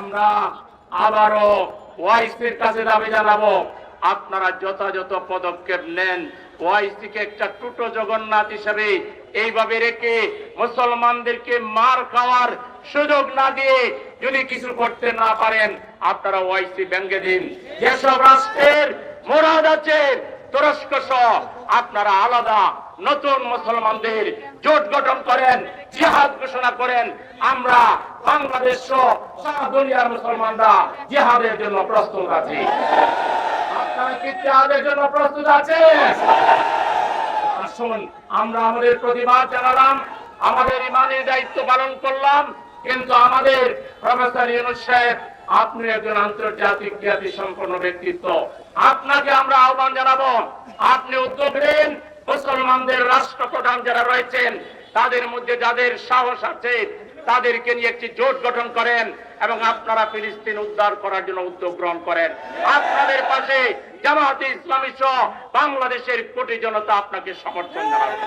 আমরা আবারও ওয়াইসির কাছে দাবি জানাবো, আপনারা যথাযথ পদক্ষেপ নেন। ওয়াইসিকে একটা টুটো জগন্নাথ হিসেবে এইভাবে রেখে মুসলমানদেরকে মার খাওয়ার সুযোগ না দিয়ে যদি কিছু করতে না পারেন, আপনারা ওয়াইসি ভেঙে দিন। যেসব রাষ্ট্রের মুরাদ আছে তুরস্ক সহ, আপনারা আলাদা নতুন মুসলমানদের জোট গঠন করেন, জিহাদ ঘোষণা করেন। আমরা বাংলাদেশ সহ সারা দুনিয়ার মুসলমানরা জিহাদের জন্য প্রস্তুত আছি। আপনারা কি জিহাদের জন্য প্রস্তুত আছেন? আসুন, আমরা আমাদের প্রতিবাদ জানালাম, আমাদের ইমানের দায়িত্ব পালন করলাম, কিন্তু আমাদের প্রফেসর ইউনূস সাহেব, আপনি একজন আন্তর্জাতিক খ্যাতি সম্পন্ন ব্যক্তিত্ব, আপনাকে আমরা আহ্বান জানাবো, আপনি উদ্যোগ নেন। মুসলমানদের রাষ্ট্রপ্রধান যারা রয়েছেন, তাদের মধ্যে যাদের সাহস আছে, তাদেরকে নিয়ে একটি জোট গঠন করেন এবং আপনারা ফিলিস্তিন উদ্ধার করার জন্য উদ্যোগ গ্রহণ করেন। আপনাদের পাশে জামায়াতে ইসলামী সহ বাংলাদেশের কোটি জনতা আপনাকে সমর্থন জানাবে।